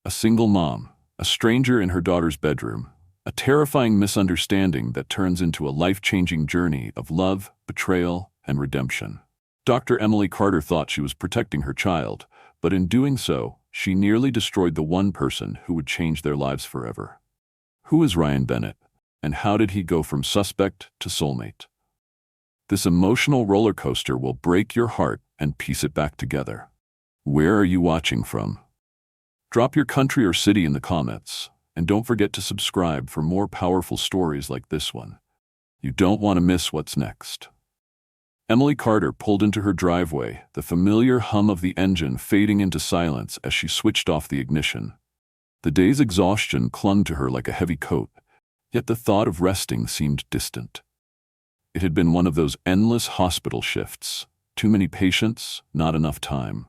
A single mom, a stranger in her daughter's bedroom, a terrifying misunderstanding that turns into a life-changing journey of love, betrayal, and redemption. Dr. Emily Carter thought she was protecting her child, but in doing so, she nearly destroyed the one person who would change their lives forever. Who is Ryan Bennett, and how did he go from suspect to soulmate? This emotional roller coaster will break your heart and piece it back together. Where are you watching from? Drop your country or city in the comments, and don't forget to subscribe for more powerful stories like this one. You don't want to miss what's next. Emily Carter pulled into her driveway, the familiar hum of the engine fading into silence as she switched off the ignition. The day's exhaustion clung to her like a heavy coat, yet the thought of resting seemed distant. It had been one of those endless hospital shifts, too many patients, not enough time.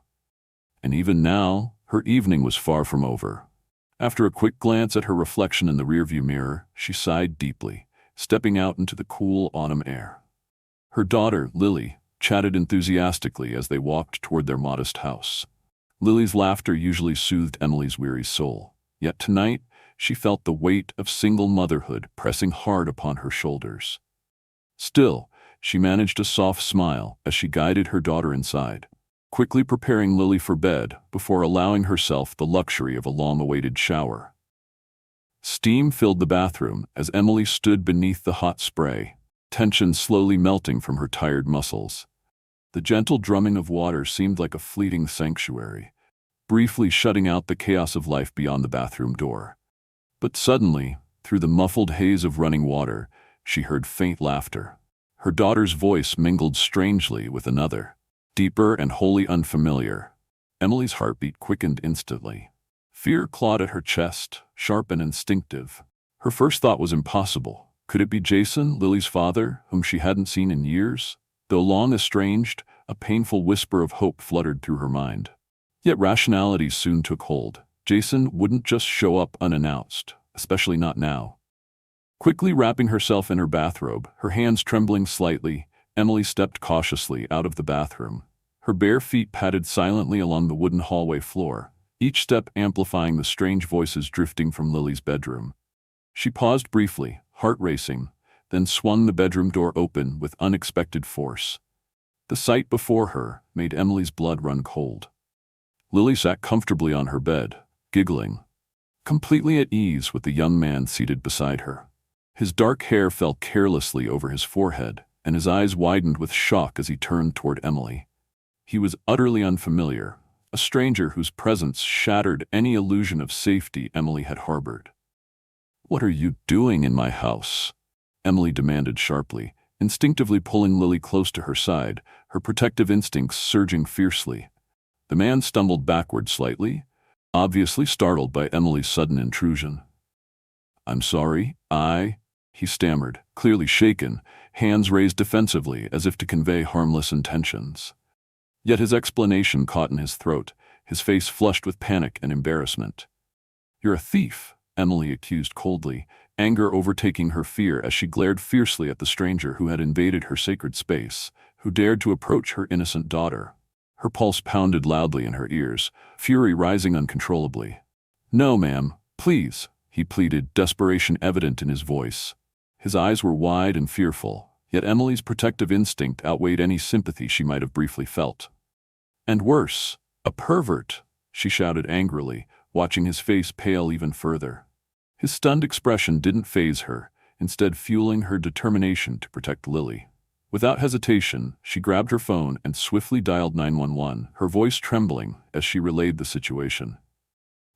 And even now, her evening was far from over. After a quick glance at her reflection in the rearview mirror, she sighed deeply, stepping out into the cool autumn air. Her daughter, Lily, chatted enthusiastically as they walked toward their modest house. Lily's laughter usually soothed Emily's weary soul, yet tonight she felt the weight of single motherhood pressing hard upon her shoulders. Still, she managed a soft smile as she guided her daughter inside, quickly preparing Lily for bed before allowing herself the luxury of a long-awaited shower. Steam filled the bathroom as Emily stood beneath the hot spray, tension slowly melting from her tired muscles. The gentle drumming of water seemed like a fleeting sanctuary, briefly shutting out the chaos of life beyond the bathroom door. But suddenly, through the muffled haze of running water, she heard faint laughter. Her daughter's voice mingled strangely with another, deeper and wholly unfamiliar. Emily's heartbeat quickened instantly. Fear clawed at her chest, sharp and instinctive. Her first thought was impossible. Could it be Jason, Lily's father, whom she hadn't seen in years? Though long estranged, a painful whisper of hope fluttered through her mind. Yet rationality soon took hold. Jason wouldn't just show up unannounced, especially not now. Quickly wrapping herself in her bathrobe, her hands trembling slightly, Emily stepped cautiously out of the bathroom. Her bare feet padded silently along the wooden hallway floor, each step amplifying the strange voices drifting from Lily's bedroom. She paused briefly, heart racing, then swung the bedroom door open with unexpected force. The sight before her made Emily's blood run cold. Lily sat comfortably on her bed, giggling, completely at ease with the young man seated beside her. His dark hair fell carelessly over his forehead, and his eyes widened with shock as he turned toward Emily. He was utterly unfamiliar, a stranger whose presence shattered any illusion of safety Emily had harbored. "What are you doing in my house?" Emily demanded sharply, instinctively pulling Lily close to her side, her protective instincts surging fiercely. The man stumbled backward slightly, obviously startled by Emily's sudden intrusion. "I'm sorry, he stammered, clearly shaken, hands raised defensively as if to convey harmless intentions. Yet his explanation caught in his throat, his face flushed with panic and embarrassment. "You're a thief," Emily accused coldly, anger overtaking her fear as she glared fiercely at the stranger who had invaded her sacred space, who dared to approach her innocent daughter. Her pulse pounded loudly in her ears, fury rising uncontrollably. "No, ma'am, please," he pleaded, desperation evident in his voice. His eyes were wide and fearful, yet Emily's protective instinct outweighed any sympathy she might have briefly felt. "And worse, a pervert," she shouted angrily, watching his face pale even further. His stunned expression didn't faze her, instead fueling her determination to protect Lily. Without hesitation, she grabbed her phone and swiftly dialed 911, her voice trembling as she relayed the situation.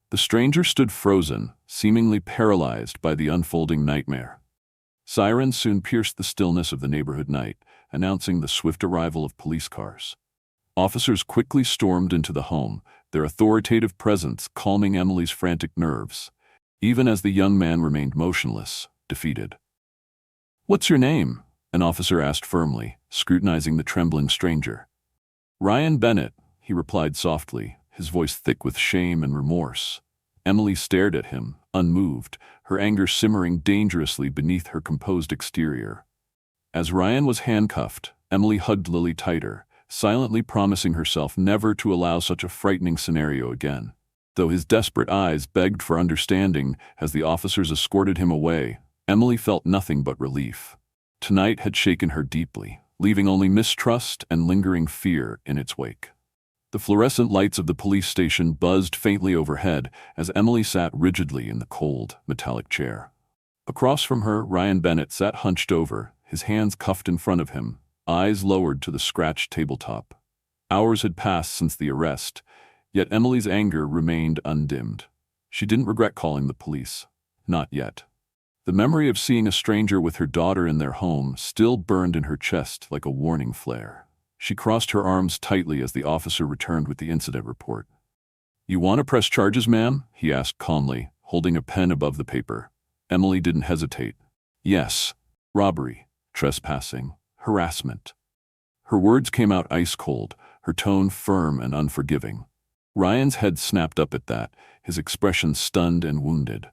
The stranger stood frozen, seemingly paralyzed by the unfolding nightmare. Sirens soon pierced the stillness of the neighborhood night, announcing the swift arrival of police cars. Officers quickly stormed into the home, their authoritative presence calming Emily's frantic nerves, even as the young man remained motionless, defeated. "What's your name?" an officer asked firmly, scrutinizing the trembling stranger. "Ryan Bennett," he replied softly, his voice thick with shame and remorse. Emily stared at him, unmoved, her anger simmering dangerously beneath her composed exterior. As Ryan was handcuffed, Emily hugged Lily tighter, silently promising herself never to allow such a frightening scenario again. Though his desperate eyes begged for understanding as the officers escorted him away, Emily felt nothing but relief. Tonight had shaken her deeply, leaving only mistrust and lingering fear in its wake. The fluorescent lights of the police station buzzed faintly overhead as Emily sat rigidly in the cold, metallic chair. Across from her, Ryan Bennett sat hunched over, his hands cuffed in front of him, eyes lowered to the scratched tabletop. Hours had passed since the arrest, yet Emily's anger remained undimmed. She didn't regret calling the police. Not yet. The memory of seeing a stranger with her daughter in their home still burned in her chest like a warning flare. She crossed her arms tightly as the officer returned with the incident report. "You want to press charges, ma'am?" he asked calmly, holding a pen above the paper. Emily didn't hesitate. "Yes. Robbery, trespassing, harassment." Her words came out ice cold, her tone firm and unforgiving. Ryan's head snapped up at that, his expression stunned and wounded.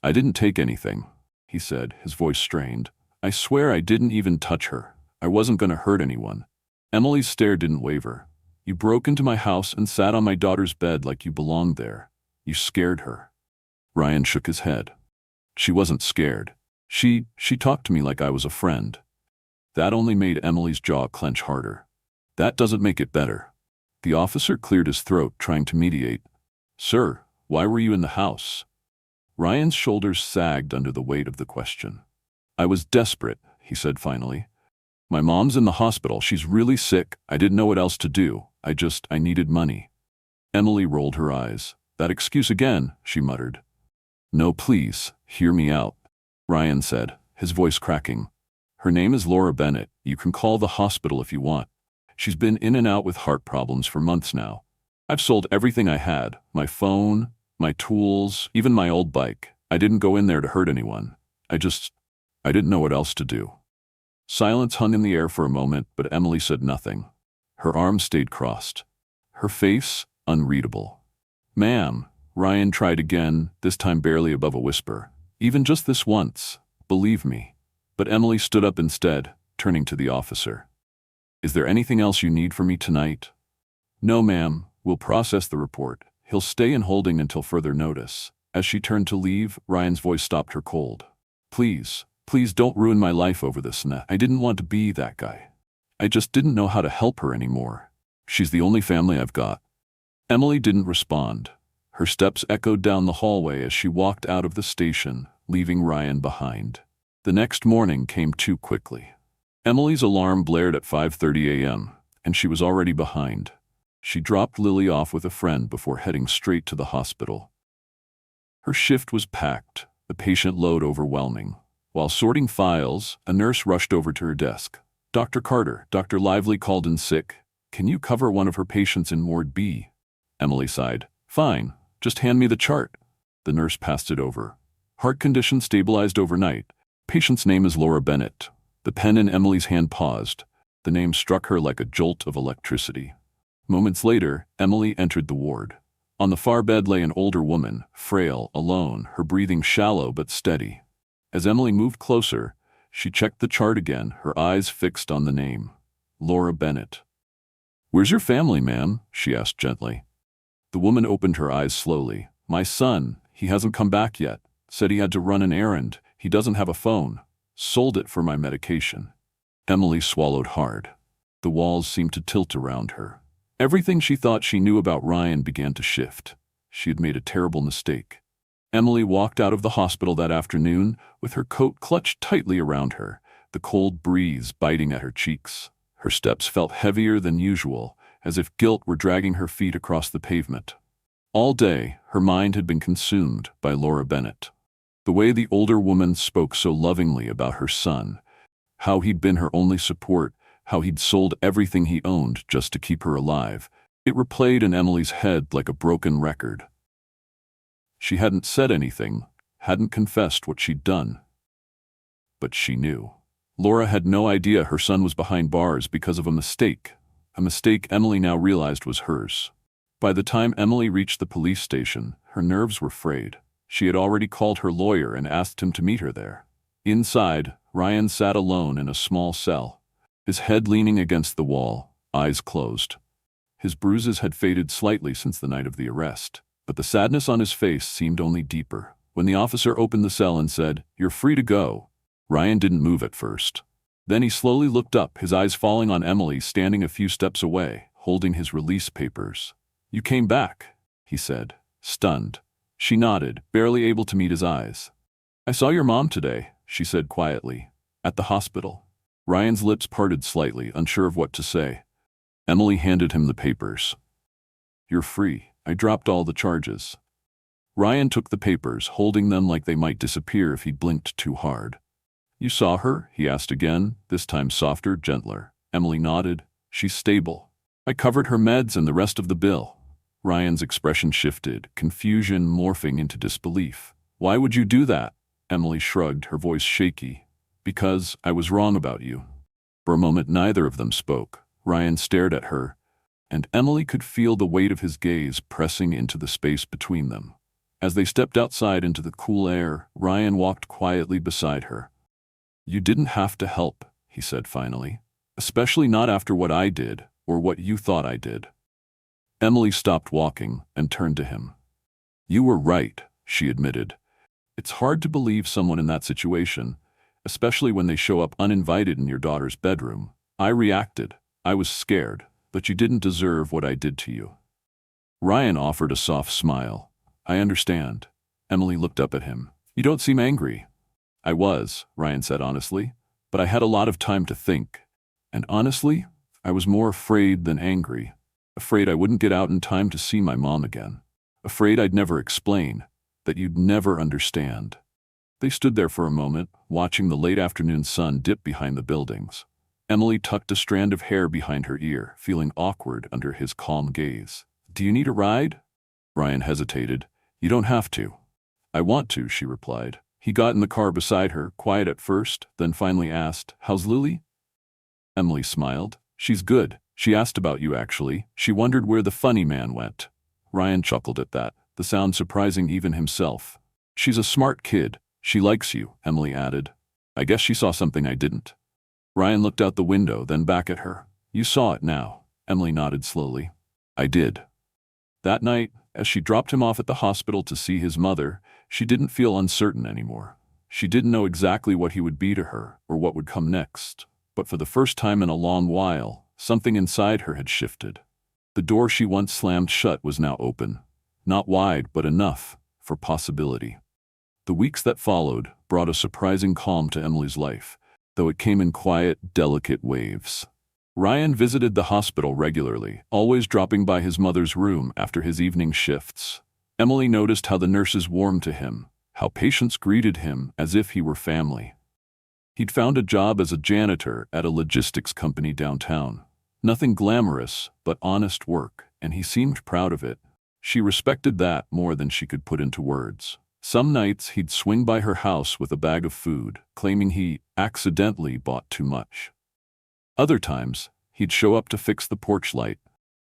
"I didn't take anything," he said, his voice strained. "I swear I didn't even touch her. I wasn't going to hurt anyone." Emily's stare didn't waver. "You broke into my house and sat on my daughter's bed like you belonged there. You scared her." Ryan shook his head. "She wasn't scared. She talked to me like I was a friend." That only made Emily's jaw clench harder. "That doesn't make it better." The officer cleared his throat, trying to mediate. "Sir, why were you in the house?" Ryan's shoulders sagged under the weight of the question. "I was desperate," he said finally. "My mom's in the hospital. She's really sick. I didn't know what else to do. I needed money." Emily rolled her eyes. "That excuse again," she muttered. "No, please, hear me out," Ryan said, his voice cracking. "Her name is Laura Bennett. You can call the hospital if you want. She's been in and out with heart problems for months now. I've sold everything I had, my phone, my tools, even my old bike. I didn't go in there to hurt anyone. I didn't know what else to do." Silence hung in the air for a moment, but Emily said nothing. Her arms stayed crossed. Her face, unreadable. "Ma'am," Ryan tried again, this time barely above a whisper. "Even just this once. Believe me." But Emily stood up instead, turning to the officer. "Is there anything else you need from me tonight?" "No, ma'am. We'll process the report. He'll stay in holding until further notice." As she turned to leave, Ryan's voice stopped her cold. Please don't ruin my life over this. I didn't want to be that guy. I just didn't know how to help her anymore. She's the only family I've got." Emily didn't respond. Her steps echoed down the hallway as she walked out of the station, leaving Ryan behind. The next morning came too quickly. Emily's alarm blared at 5:30 a.m., and she was already behind. She dropped Lily off with a friend before heading straight to the hospital. Her shift was packed, the patient load overwhelming. While sorting files, a nurse rushed over to her desk. "Dr. Carter, Dr. Lively called in sick. Can you cover one of her patients in Ward B?" Emily sighed. "Fine, just hand me the chart." The nurse passed it over. "Heart condition stabilized overnight. Patient's name is Laura Bennett." The pen in Emily's hand paused. The name struck her like a jolt of electricity. Moments later, Emily entered the ward. On the far bed lay an older woman, frail, alone, her breathing shallow but steady. As Emily moved closer, she checked the chart again, her eyes fixed on the name. Laura Bennett. "Where's your family, ma'am?" she asked gently. The woman opened her eyes slowly. "My son, he hasn't come back yet. Said he had to run an errand. He doesn't have a phone. Sold it for my medication." Emily swallowed hard. The walls seemed to tilt around her. Everything she thought she knew about Ryan began to shift. She had made a terrible mistake. Emily walked out of the hospital that afternoon with her coat clutched tightly around her, the cold breeze biting at her cheeks. Her steps felt heavier than usual, as if guilt were dragging her feet across the pavement. All day, her mind had been consumed by Laura Bennett. The way the older woman spoke so lovingly about her son, how he'd been her only support, how he'd sold everything he owned just to keep her alive, it replayed in Emily's head like a broken record. She hadn't said anything, hadn't confessed what she'd done. But she knew. Laura had no idea her son was behind bars because of a mistake Emily now realized was hers. By the time Emily reached the police station, her nerves were frayed. She had already called her lawyer and asked him to meet her there. Inside, Ryan sat alone in a small cell, his head leaning against the wall, eyes closed. His bruises had faded slightly since the night of the arrest, but the sadness on his face seemed only deeper. When the officer opened the cell and said, "You're free to go," Ryan didn't move at first. Then he slowly looked up, his eyes falling on Emily standing a few steps away, holding his release papers. "You came back," he said, stunned. She nodded, barely able to meet his eyes. "I saw your mom today," she said quietly, "at the hospital." Ryan's lips parted slightly, unsure of what to say. Emily handed him the papers. "You're free. I dropped all the charges." Ryan took the papers, holding them like they might disappear if he blinked too hard. "You saw her?" he asked again, this time softer, gentler. Emily nodded. "She's stable. I covered her meds and the rest of the bill." Ryan's expression shifted, confusion morphing into disbelief. "Why would you do that?" Emily shrugged, her voice shaky. "Because I was wrong about you." For a moment neither of them spoke. Ryan stared at her, and Emily could feel the weight of his gaze pressing into the space between them. As they stepped outside into the cool air, Ryan walked quietly beside her. "You didn't have to help," he said finally. "Especially not after what I did, or what you thought I did." Emily stopped walking and turned to him. "You were right," she admitted. "It's hard to believe someone in that situation, especially when they show up uninvited in your daughter's bedroom. I reacted. I was scared, but you didn't deserve what I did to you." Ryan offered a soft smile. "I understand." Emily looked up at him. "You don't seem angry." "I was," Ryan said honestly, "but I had a lot of time to think. And honestly, I was more afraid than angry. Afraid I wouldn't get out in time to see my mom again. Afraid I'd never explain, that you'd never understand." They stood there for a moment, watching the late afternoon sun dip behind the buildings. Emily tucked a strand of hair behind her ear, feeling awkward under his calm gaze. "Do you need a ride?" Ryan hesitated. "You don't have to." "I want to," she replied. He got in the car beside her, quiet at first, then finally asked, "How's Lily?" Emily smiled. "She's good. She asked about you, actually. She wondered where the funny man went." Ryan chuckled at that, the sound surprising even himself. "She's a smart kid. She likes you," Emily added. "I guess she saw something I didn't." Ryan looked out the window, then back at her. "You saw it now." Emily nodded slowly. "I did." That night, as she dropped him off at the hospital to see his mother, she didn't feel uncertain anymore. She didn't know exactly what he would be to her, or what would come next. But for the first time in a long while, something inside her had shifted. The door she once slammed shut was now open. Not wide, but enough for possibility. The weeks that followed brought a surprising calm to Emily's life, though it came in quiet, delicate waves. Ryan visited the hospital regularly, always dropping by his mother's room after his evening shifts. Emily noticed how the nurses warmed to him, how patients greeted him as if he were family. He'd found a job as a janitor at a logistics company downtown. Nothing glamorous, but honest work, and he seemed proud of it. She respected that more than she could put into words. Some nights he'd swing by her house with a bag of food, claiming he accidentally bought too much. Other times, he'd show up to fix the porch light,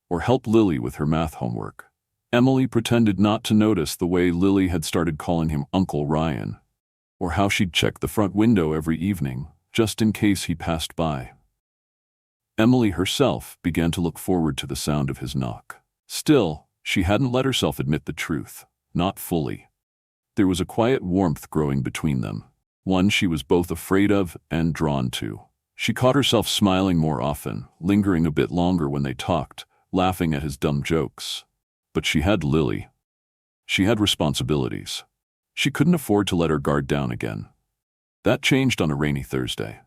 or help Lily with her math homework. Emily pretended not to notice the way Lily had started calling him Uncle Ryan, or how she'd check the front window every evening, just in case he passed by. Emily herself began to look forward to the sound of his knock. Still, she hadn't let herself admit the truth, not fully. There was a quiet warmth growing between them, one she was both afraid of and drawn to. She caught herself smiling more often, lingering a bit longer when they talked, laughing at his dumb jokes. But she had Lily. She had responsibilities. She couldn't afford to let her guard down again. That changed on a rainy Thursday.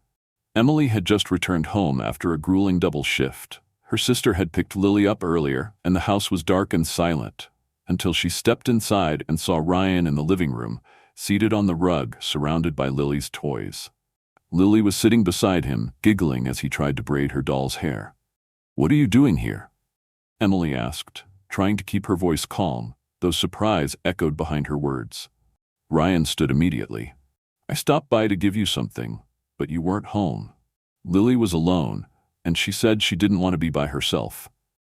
Emily had just returned home after a grueling double shift. Her sister had picked Lily up earlier, and the house was dark and silent, until she stepped inside and saw Ryan in the living room, seated on the rug, surrounded by Lily's toys. Lily was sitting beside him, giggling as he tried to braid her doll's hair. "What are you doing here?" Emily asked, trying to keep her voice calm, though surprise echoed behind her words. Ryan stood immediately. "I stopped by to give you something, but you weren't home." Lily was alone, and she said she didn't want to be by herself.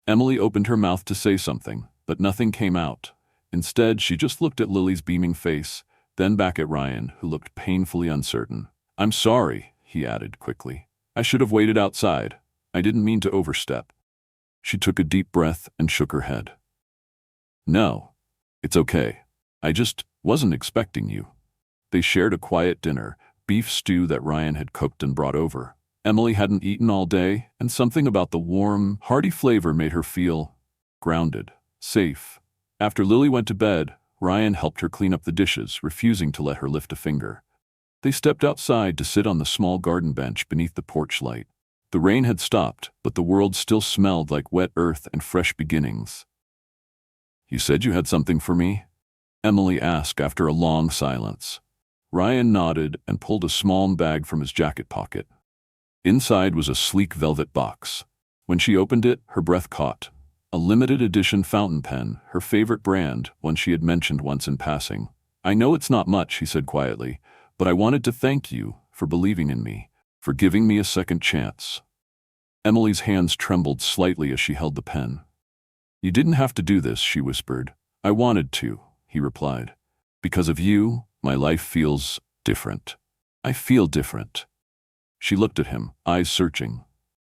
Emily opened her mouth to say something, but nothing came out. Instead, she just looked at Lily's beaming face, then back at Ryan, who looked painfully uncertain. "I'm sorry," he added quickly. "I should have waited outside. I didn't mean to overstep." She took a deep breath and shook her head. "No. It's okay. I just wasn't expecting you. They shared a quiet dinner, beef stew that Ryan had cooked and brought over. Emily hadn't eaten all day, and something about the warm, hearty flavor made her feel grounded, safe. After Lily went to bed, Ryan helped her clean up the dishes, refusing to let her lift a finger. They stepped outside to sit on the small garden bench beneath the porch light. The rain had stopped, but the world still smelled like wet earth and fresh beginnings. "You said you had something for me?" Emily asked after a long silence. Ryan nodded and pulled a small bag from his jacket pocket. Inside was a sleek velvet box. When she opened it, her breath caught. A limited edition fountain pen, her favorite brand, one she had mentioned once in passing. "I know it's not much," he said quietly, "but I wanted to thank you for believing in me, for giving me a second chance." Emily's hands trembled slightly as she held the pen. "You didn't have to do this," she whispered. "I wanted to," he replied. "Because of you, my life feels different. I feel different." She looked at him, eyes searching.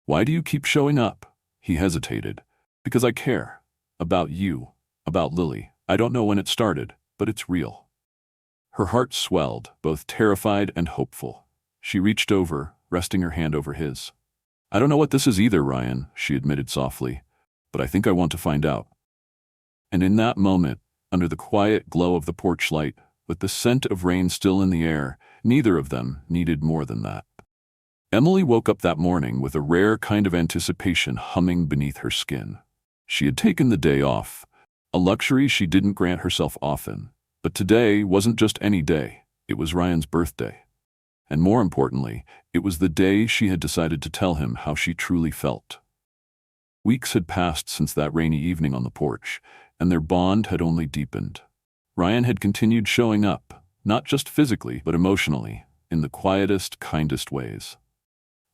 "Why do you keep showing up?" He hesitated. "Because I care. About you. About Lily. I don't know when it started, but it's real." Her heart swelled, both terrified and hopeful. She reached over, resting her hand over his. "I don't know what this is either, Ryan," she admitted softly, "but I think I want to find out." And in that moment, under the quiet glow of the porch light, with the scent of rain still in the air, neither of them needed more than that. Emily woke up that morning with a rare kind of anticipation humming beneath her skin. She had taken the day off, a luxury she didn't grant herself often. But today wasn't just any day, it was Ryan's birthday. And more importantly, it was the day she had decided to tell him how she truly felt. Weeks had passed since that rainy evening on the porch, and their bond had only deepened. Ryan had continued showing up, not just physically, but emotionally, in the quietest, kindest ways.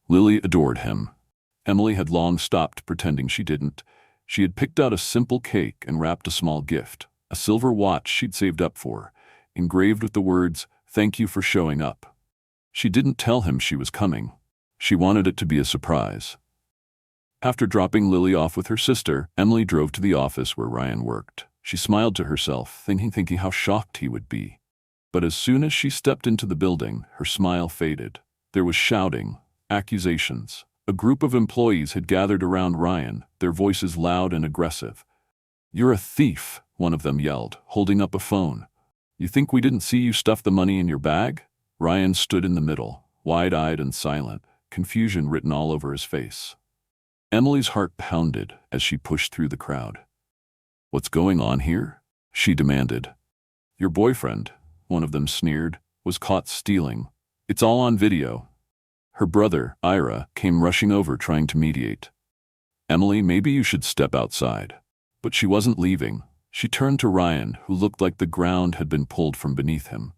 Lily adored him. Emily had long stopped pretending she didn't. She had picked out a simple cake and wrapped a small gift, a silver watch she'd saved up for, engraved with the words, "Thank you for showing up." She didn't tell him she was coming. She wanted it to be a surprise. After dropping Lily off with her sister, Emily drove to the office where Ryan worked. She smiled to herself, thinking how shocked he would be. But as soon as she stepped into the building, her smile faded. There was shouting, accusations. A group of employees had gathered around Ryan, their voices loud and aggressive. "You're a thief," one of them yelled, holding up a phone. "You think we didn't see you stuff the money in your bag?" Ryan stood in the middle, wide-eyed and silent, confusion written all over his face. Emily's heart pounded as she pushed through the crowd. "What's going on here?" she demanded. "Your boyfriend," one of them sneered, "was caught stealing. It's all on video." Her brother, Ira, came rushing over trying to mediate. "Emily, maybe you should step outside." But she wasn't leaving. She turned to Ryan, who looked like the ground had been pulled from beneath him.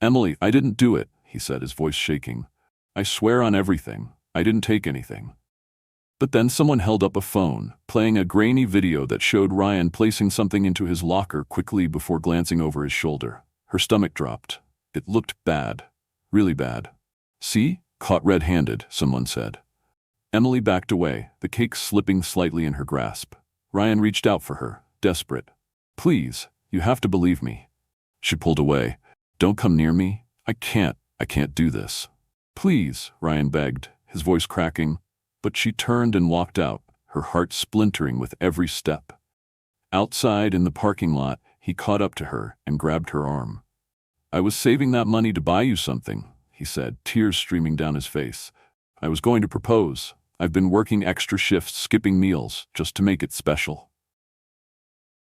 "Emily, I didn't do it," he said, his voice shaking. "I swear on everything, I didn't take anything." But then someone held up a phone, playing a grainy video that showed Ryan placing something into his locker quickly before glancing over his shoulder. Her stomach dropped. It looked bad. Really bad. "See? Caught red-handed," someone said. Emily backed away, the cake slipping slightly in her grasp. Ryan reached out for her, desperate. "Please, you have to believe me." She pulled away. "Don't come near me. I can't do this." "Please," Ryan begged, his voice cracking. But she turned and walked out, her heart splintering with every step. Outside in the parking lot, he caught up to her and grabbed her arm. "I was saving that money to buy you something," he said, tears streaming down his face. "I was going to propose. I've been working extra shifts, skipping meals, just to make it special."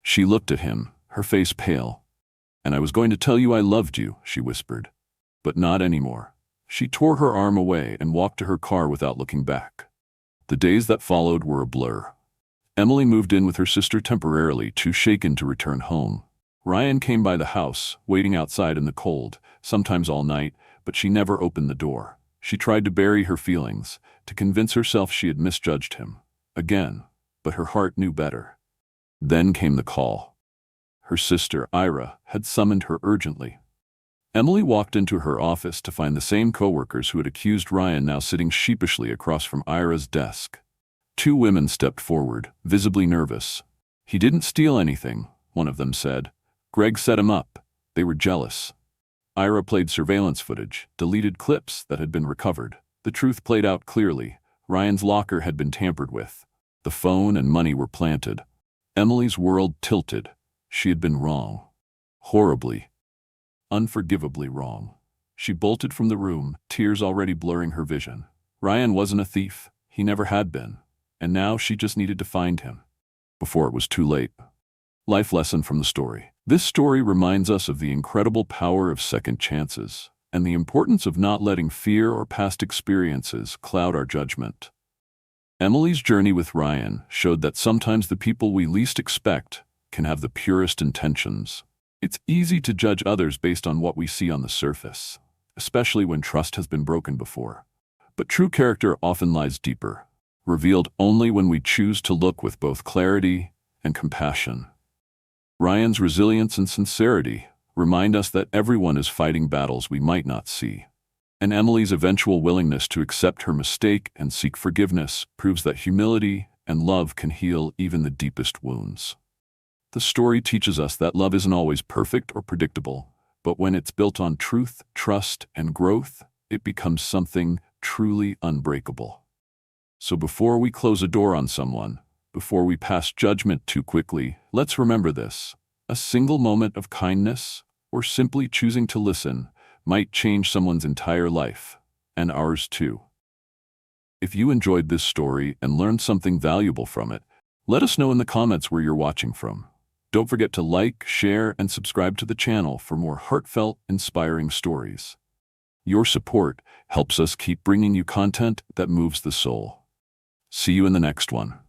She looked at him, her face pale. "And I was going to tell you I loved you," she whispered. "But not anymore." She tore her arm away and walked to her car without looking back. The days that followed were a blur. Emily moved in with her sister temporarily, too shaken to return home. Ryan came by the house, waiting outside in the cold, sometimes all night, but she never opened the door. She tried to bury her feelings, to convince herself she had misjudged him. Again, but her heart knew better. Then came the call. Her sister, Ira, had summoned her urgently. Emily walked into her office to find the same coworkers who had accused Ryan now sitting sheepishly across from Ira's desk. Two women stepped forward, visibly nervous. "He didn't steal anything," one of them said. Greg set him up. They were jealous. Ira played surveillance footage, deleted clips that had been recovered. The truth played out clearly. Ryan's locker had been tampered with. The phone and money were planted. Emily's world tilted. She had been wrong. Horribly, unforgivably wrong. She bolted from the room, tears already blurring her vision. Ryan wasn't a thief. He never had been. And now she just needed to find him before it was too late. Life lesson from the story. This story reminds us of the incredible power of second chances and the importance of not letting fear or past experiences cloud our judgment. Emily's journey with Ryan showed that sometimes the people we least expect can have the purest intentions. It's easy to judge others based on what we see on the surface, especially when trust has been broken before. But true character often lies deeper, revealed only when we choose to look with both clarity and compassion. Ryan's resilience and sincerity remind us that everyone is fighting battles we might not see. And Emily's eventual willingness to accept her mistake and seek forgiveness proves that humility and love can heal even the deepest wounds. The story teaches us that love isn't always perfect or predictable, but when it's built on truth, trust, and growth, it becomes something truly unbreakable. So before we close a door on someone, before we pass judgment too quickly, let's remember this. A single moment of kindness, or simply choosing to listen, might change someone's entire life, and ours too. If you enjoyed this story and learned something valuable from it, let us know in the comments where you're watching from. Don't forget to like, share, and subscribe to the channel for more heartfelt, inspiring stories. Your support helps us keep bringing you content that moves the soul. See you in the next one.